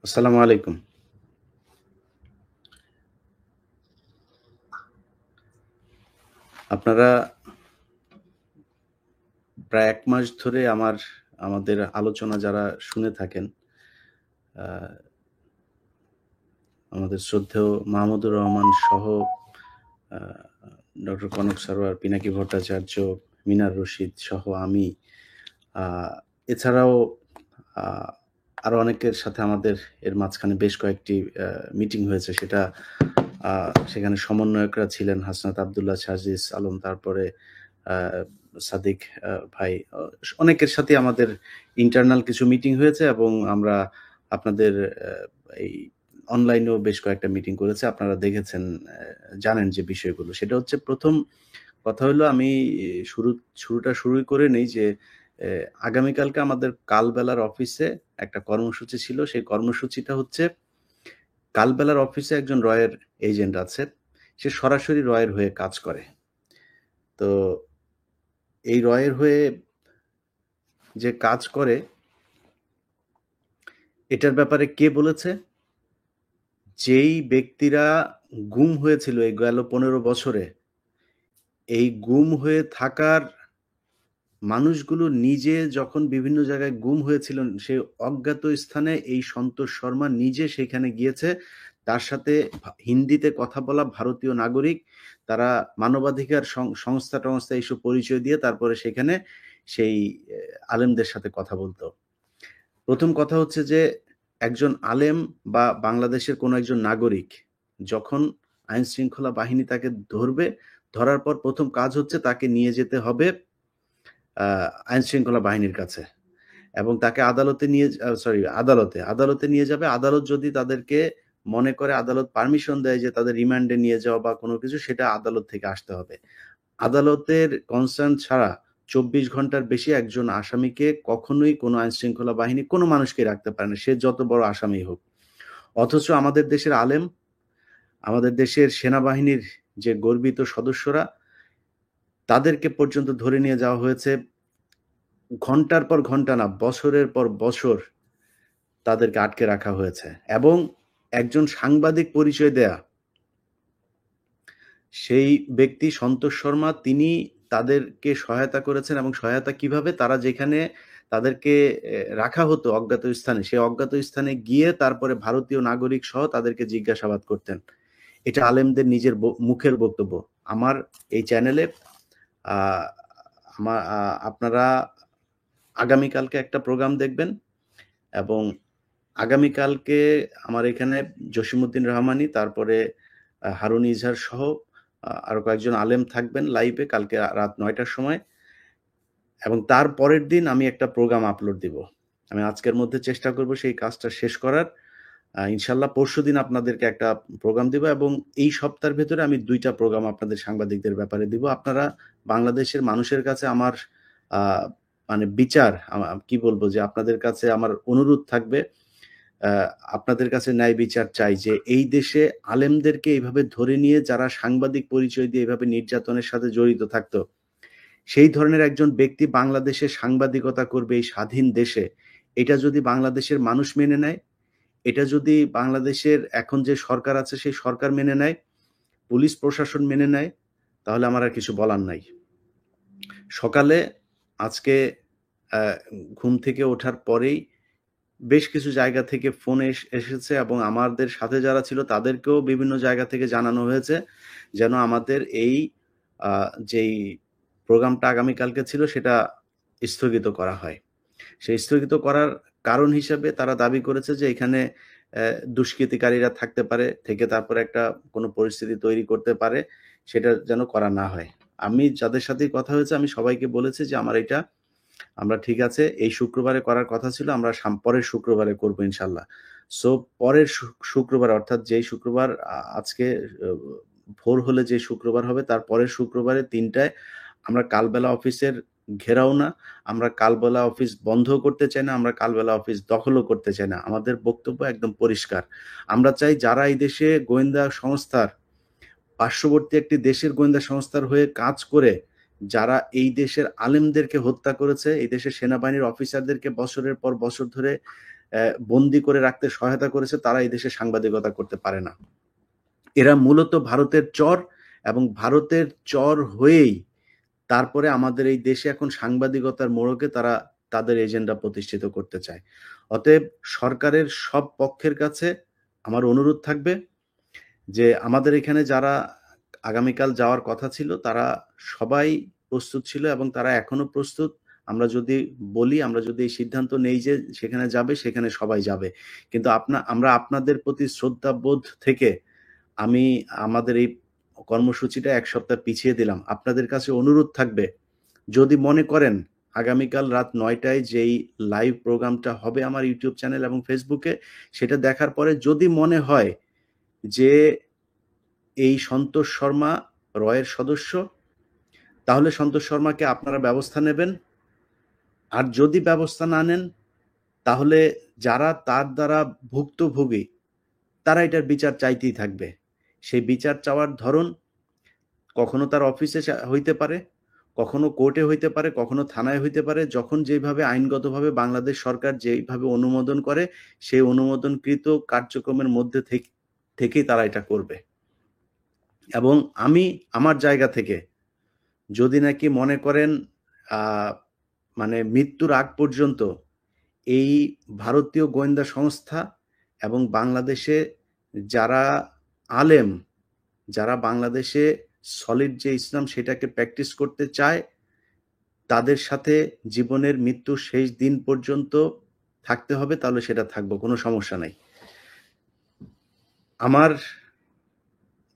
আসসালামু আলাইকুম। আপনারা প্রায় ১ মাস ধরে আমাদের আলোচনা যারা শুনে থাকেন, আ আমাদের শ্রদ্ধেয় মাহমুদুর রহমান সহ আ ডক্টর কনক সারোয়ার, পিনাকি ভট্টাচার্য, মিনার রশিদ সহ আমি, আ এছাড়াও আ আরো অনেকের সাথে আমাদের এর মাঝখানে বেশ কয়েকটি মিটিং হয়েছে। আ সেখানে সমন্বয়করা ছিলেন হাসনাত আব্দুল্লাহ, সাজিস আলম, তারপরে আ সাদিক ভাই। অনেকের সাথে আমাদের ইন্টারনাল কিছু মিটিং হয়েছে এবং আমরা আপনাদের এই অনলাইনেও বেশ কয়েকটা মিটিং করেছি। আপনারা দেখেছেন, জানেন যে বিষয়গুলো। সেটা হচ্ছে ১ম কথা হলো আমি শুরুটা শুরুই করে নেই যে আগামীকালকে আমাদের কালবেলার অফিসে একটা কর্মসূচি ছিল। সেই কর্মসূচিটা হচ্ছে কালবেলার অফিসে একজন রয়ের এজেন্ট আছে। সে সরাসরি রয়ের হয়ে কাজ করে। তো এই রয়ের হয়ে যে কাজ করে, এটার ব্যাপারে কে বলেছে? যেই ব্যক্তিরা গুম হয়েছিল এই গেল ১৫ বছরে, এই গুম হয়ে থাকার মানুষগুলো নিজে যখন বিভিন্ন জায়গায় গুম হয়েছিলেন, সেই অজ্ঞাত স্থানে এই সন্তোষ শর্মা নিজে সেখানে গিয়েছে। তার সাথে হিন্দিতে কথা বলা ভারতীয় নাগরিক, তারা মানবাধিকার সংস্থা-টংস্থা এইসব পরিচয় দিয়ে তারপরে সেখানে সেই আলেমদের সাথে কথা বলত। ১ম কথা হচ্ছে যে, একজন আলেম বা বাংলাদেশের কোনো একজন নাগরিক যখন আইনশৃঙ্খলা বাহিনী তাকে ধরবে, ধরার পর ১ম কাজ হচ্ছে তাকে নিয়ে যেতে হবে আ আইনশৃঙ্খলা বাহিনীর কাছে এবং তাকে আদালতে নিয়ে আদালতে নিয়ে যাবে। আদালত যদি তাদেরকে মনে করে, আদালত পারমিশন দেয় যে তাদের রিমান্ডে নিয়ে যাওয়া বা কোনো কিছু, সেটা আদালত থেকে আসতে হবে। আদালতের কনসার্ন ছাড়া ২৪ ঘন্টার বেশি একজন আসামিকে কখনোই কোনো আইনশৃঙ্খলা বাহিনী কোনো মানুষকে রাখতে পারে না। সে যত বড় আসামিই হোক। অথচ আমাদের দেশের আলেম, আমাদের দেশের সেনাবাহিনীর যে গর্বিত সদস্যরা, তাদেরকে পর্যন্ত ধরে নিয়ে যাওয়া হয়েছে। ঘন্টার পর ঘন্টা না, বছরের পর বছর তাদেরকে আটকে রাখা হয়েছে এবং একজন সাংবাদিক পরিচয় দেয়া সেই ব্যক্তি সন্তোষ শর্মা, তিনি তাদেরকে সহায়তা করেছেন এবং সহায়তা কিভাবে? তারা যেখানে তাদেরকে রাখা হতো অজ্ঞাত স্থানে, সেই অজ্ঞাত স্থানে গিয়ে তারপরে ভারতীয় নাগরিক সহ তাদেরকে জিজ্ঞাসাবাদ করতেন। এটা আলেমদের নিজের মুখের বক্তব্য। আমার এই চ্যানেলে আ আমা আ আপনারা আগামীকালকে একটা প্রোগ্রাম দেখবেন এবং আগামীকালকে আমার এখানে জসিমউদ্দিন রহমানী, তারপরে হারুন ইজহার সহ আরো কয়েকজন আলেম থাকবেন লাইভে কালকে রাত ৯ টার সময় এবং তার পরের দিন আমি একটা প্রোগ্রাম আপলোড দিব। আমি আজকের মধ্যে চেষ্টা করব সেই কাজটা শেষ করার। ইনশাআল্লাহ পরশুদিন আপনাদেরকে একটা প্রোগ্রাম দিব এবং এই সপ্তাহের ভেতরে আমি ২ টা প্রোগ্রাম আপনাদের সাংবাদিকদের ব্যাপারে দিব। আপনারা বাংলাদেশের মানুষের কাছে আমার আ মানে বিচার, কি বলব যে আপনাদের কাছে আমার অনুরোধ থাকবে, আ আপনাদের কাছে ন্যায় বিচার চাই যে এই দেশে আলেমদেরকে এভাবে ধরে নিয়ে যারা সাংবাদিক পরিচয় দিয়ে এভাবে নির্যাতনের সাথে জড়িত থাকতো, সেই ধরনের একজন ব্যক্তি বাংলাদেশে সাংবাদিকতা করবে এই স্বাধীন দেশে, এটা যদি বাংলাদেশের মানুষ মেনে নেয়, এটা যদি বাংলাদেশের এখন যে সরকার আছে সেই সরকার মেনে নেয়, পুলিশ প্রশাসন মেনে নেয়, তাহলে আমার আর কিছু বলার নাই। সকালে আজকে আ ঘুম থেকে ওঠার পরেই বেশ কিছু জায়গা থেকে ফোন এসেছে এবং আমাদের সাথে যারা ছিল তাদেরকেও বিভিন্ন জায়গা থেকে জানানো হয়েছে যেন আমাদের এই আ যেই প্রোগ্রামটা আগামীকালকে ছিল সেটা স্থগিত করা হয়। সেই স্থগিত করার কারণ হিসেবে তারা দাবি করেছে যে এখানে দুষ্কৃতিকারীরা থাকতে পারে, থেকে তারপরে একটা কোনো পরিস্থিতি তৈরি করতে পারে, সেটা যেন করা না হয়। আমি যাদের সাথেই কথা হয়েছে আমি সবাইকে বলেছি যে আমরা ঠিক আছে, এই শুক্রবারে করার কথা ছিল, আমরা পরের শুক্রবারে করব ইনশাআল্লাহ। সো পরের শুক্রবার, অর্থাৎ যেই শুক্রবার আজকে অ ভোর হলে যে শুক্রবার হবে তার পরের শুক্রবারে ৩ টায় আমরা কালবেলা অফিসের ঘেরাও না, আমরা কালবেলা অফিস বন্ধও করতে চাই না, আমরা কালবেলা অফিস দখলও করতে চাই না। আমাদের বক্তব্য একদম পরিষ্কার। আমরা চাই যারা এই দেশে গোয়েন্দা সংস্থার, পার্শ্ববর্তী একটি দেশের গোয়েন্দা সংস্থার হয়ে কাজ করে, যারা এই দেশের আলেমদেরকে হত্যা করেছে, এই দেশের সেনাবাহিনীর অফিসারদেরকে বছরের পর বছর ধরে বন্দি করে রাখতে সহায়তা করেছে, তারা এই দেশে সাংবাদিকতা করতে পারে না। এরা মূলত ভারতের চর, এবং ভারতের চর হয়েই তারপরে আমাদের এই দেশে এখন সাংবাদিকতার মোড়কে তারা তাদের এজেন্ডা প্রতিষ্ঠিত করতে চায়। অতএব সরকারের সব পক্ষের কাছে আমার অনুরোধ থাকবে যে আমাদের এখানে যারা আগামীকাল যাওয়ার কথা ছিল তারা সবাই প্রস্তুত ছিল এবং তারা এখনো প্রস্তুত। আমরা যদি বলি, আমরা যদি এই সিদ্ধান্ত নেই যে সেখানে যাবে, সেখানে সবাই যাবে। কিন্তু আমরা আপনাদের প্রতি শ্রদ্ধাবোধ থেকে আমি আমাদের এই কর্মসূচিটা ১ সপ্তাহ পিছিয়ে দিলাম। আপনাদের কাছে অনুরোধ থাকবে, যদি মনে করেন আগামীকাল রাত ৯টায় যেই লাইভ প্রোগ্রামটা হবে আমার ইউটিউব চ্যানেল এবং ফেসবুকে, সেটা দেখার পরে যদি মনে হয় যে এই সন্তোষ শর্মা রয়ের সদস্য, তাহলে সন্তোষ শর্মাকে আপনারা ব্যবস্থা নেবেন। আর যদি ব্যবস্থা না নেন, তাহলে যারা তার দ্বারা ভুক্তভোগী তারা এটার বিচার চাইতেই থাকবে। সেই বিচার চাওয়ার ধরন কখনো তার অফিসে হইতে পারে, কখনো কোর্টে হইতে পারে, কখনো থানায় হইতে পারে। যখন যেভাবে আইনগতভাবে বাংলাদেশ সরকার যেইভাবে অনুমোদন করে, সেই অনুমোদনকৃত কার্যক্রমের মধ্যে থেকেই তারা এটা করবে। এবং আমি আমার জায়গা থেকে যদি নাকি মনে করেন মানে মৃত্যুর আগ পর্যন্ত এই ভারতীয় গোয়েন্দা সংস্থা এবং বাংলাদেশে যারা আলেম, যারা বাংলাদেশে সলিড যে ইসলাম সেটাকে প্র্যাকটিস করতে চায়, তাদের সাথে জীবনের মৃত্যুর শেষ দিন পর্যন্ত থাকতে হবে, তাহলে সেটা থাকবো, কোনো সমস্যা নাই। আমার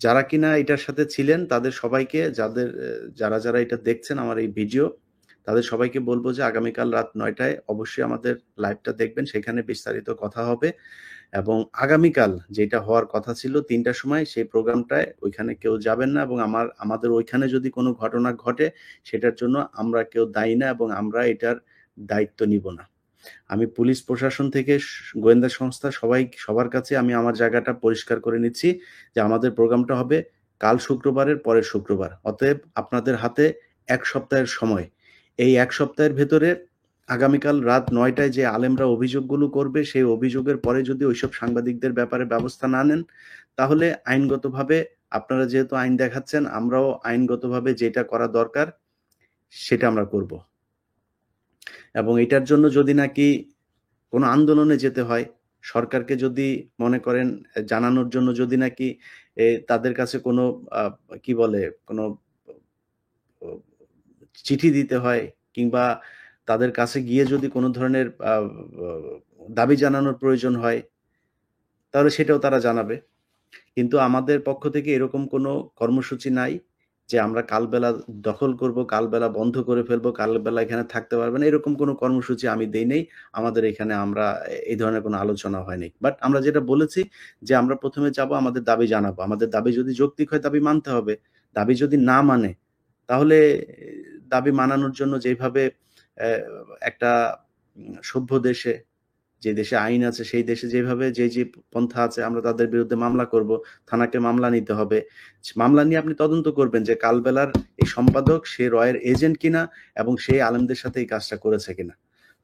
যারা কিনা এটার সাথে ছিলেন তাদের সবাইকে, যারা যারা এটা দেখছেন আমার এই ভিডিও, তাদের সবাইকে বলবো যে আগামীকাল রাত ৯টায় অবশ্যই আমাদের লাইভটা দেখবেন, সেখানে বিস্তারিত কথা হবে। এবং আগামীকাল যেটা হওয়ার কথা ছিল ৩টার সময়, সেই প্রোগ্রামটায় ওইখানে কেউ যাবেন না। এবং আমাদের ওইখানে যদি কোনো ঘটনা ঘটে, সেটার জন্য আমরা কেউ দায়ী না এবং আমরা এটার দায়িত্ব নিব না। আমি পুলিশ প্রশাসন থেকে গোয়েন্দা সংস্থা সবার কাছে আমি আমার জায়গাটা পরিষ্কার করে নিচ্ছি যে আমাদের প্রোগ্রামটা হবে কাল শুক্রবারের পরের শুক্রবার। অতএব আপনাদের হাতে ১ সপ্তাহের সময়। এই ১ সপ্তাহের ভেতরে আগামীকাল রাত ৯টায় যে আলেমরা অভিযোগগুলো করবে, সেই অভিযোগের পরে যদি ওইসব সাংবাদিকদের ব্যাপারে ব্যবস্থা না নেন, তাহলে আইনগতভাবে আপনারা যেহেতু আইন দেখাচ্ছেন, আমরাও আইনগতভাবে যেটা করা দরকার সেটা আমরা করব। এবং এটার জন্য যদি নাকি কোনো আন্দোলনে যেতে হয়, সরকারকে যদি মনে করেন জানানোর জন্য যদি নাকি তাদের কাছে কোনো কি বলে কোনো চিঠি দিতে হয়, কিংবা তাদের কাছে গিয়ে যদি কোনো ধরনের দাবি জানানোর প্রয়োজন হয়, তাহলে সেটাও তারা জানাবে। কিন্তু আমাদের পক্ষ থেকে এরকম কোনো কর্মসূচি নাই যে আমরা কালবেলা দখল করব, কালবেলা বন্ধ করে ফেলবো, কালবেলা এখানে থাকতে পারবে না, এরকম কোনো কর্মসূচি আমি দেই নাই। আমাদের এখানে এই ধরনের কোনো আলোচনা হয়নি। বাট আমরা যেটা বলেছি যে আমরা ১ম এ যাবো, আমাদের দাবি জানাবো। আমাদের দাবি যদি যৌক্তিক হয়, দাবি মানতে হবে। দাবি যদি না মানে, তাহলে দাবি মানানোর জন্য যেভাবে একটা সভ্য দেশে, যে দেশে আইন আছে, সেই দেশে যেভাবে যে পন্থা আছে, আমরা তাদের বিরুদ্ধে মামলা করব। থানাকে মামলা নিতে হবে। মামলা নিয়ে আপনি তদন্ত করবেন যে কালবেলার এই সম্পাদক সে রয়ের এজেন্ট কিনা এবং সে আলেমদের সাথে এই কাজটা করেছে কিনা।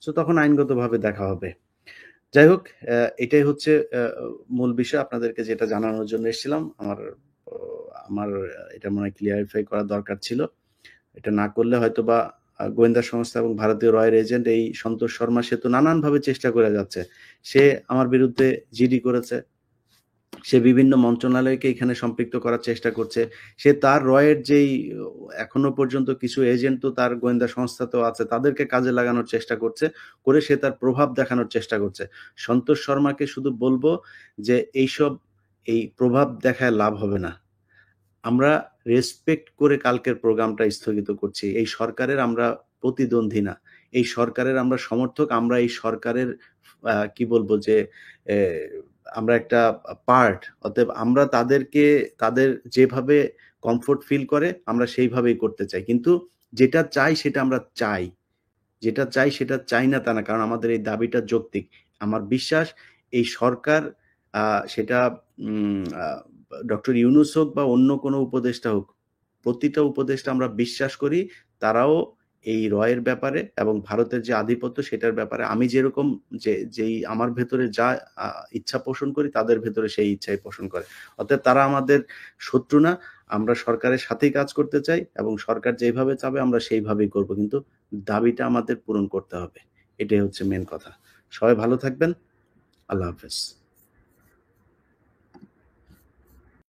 সো তখন আইনগতভাবে দেখা হবে। যাই হোক, এটাই হচ্ছে মূল বিষয়, আপনাদেরকে যেটা জানানোর জন্য এসেছিলাম। আমার এটা মনে হয় ক্লিয়ারিফাই করা দরকার ছিল। এটা না করলে হয়তোবা গোয়েন্দা সংস্থা এবং ভারতীয় রয়ের এজেন্ট এই সন্তোষ শর্মা, সে তো নানানভাবে চেষ্টা করে যাচ্ছে। সে আমার বিরুদ্ধে জিডি করেছে, সে বিভিন্ন মন্ত্রণালয়কে এখানে সম্পৃক্ত করার চেষ্টা করছে। সে তার রয়ের যেই এখনো পর্যন্ত কিছু এজেন্ট তো তার গোয়েন্দা সংস্থা তো আছে, তাদেরকে কাজে লাগানোর চেষ্টা করছে, করে সে তার প্রভাব দেখানোর চেষ্টা করছে। সন্তোষ শর্মাকে শুধু বলবো যে এই প্রভাব দেখায় লাভ হবে না। আমরা রেসপেক্ট করে কালকের প্রোগ্রামটা স্থগিত করছি। এই সরকারের আমরা প্রতিদ্বন্দ্বী না। এই সরকারের আমরা সমর্থক। আমরা এই সরকারের কি বলবো যে আমরা একটা পার্ট। অতএব আমরা তাদের যেভাবে কমফোর্ট ফিল করে আমরা সেইভাবেই করতে চাই। কিন্তু যেটা চাই সেটা আমরা চাই। যেটা চাই সেটা চাই না তা না। কারণ আমাদের এই দাবিটা যৌক্তিক। আমার বিশ্বাস এই সরকার সেটা ডক্টর ইউনূস হোক বা অন্য কোনো উপদেষ্টা হোক, প্রতিটা উপদেষ্টা আমরা বিশ্বাস করি তারাও এই রয়ের ব্যাপারে এবং ভারতের যে আধিপত্য সেটার ব্যাপারে আমি যেরকম যেই আমার ভেতরে যা ইচ্ছা পোষণ করি তাদের ভেতরে সেই ইচ্ছাই পোষণ করে। অতএব তারা আমাদের শত্রু না। আমরা সরকারের সাথেই কাজ করতে চাই এবং সরকার যেভাবে চাবে আমরা সেইভাবেই করব। কিন্তু দাবিটা আমাদের পূরণ করতে হবে। এটাই হচ্ছে মেইন কথা। সবাই ভালো থাকবেন। আল্লাহ হাফেজ।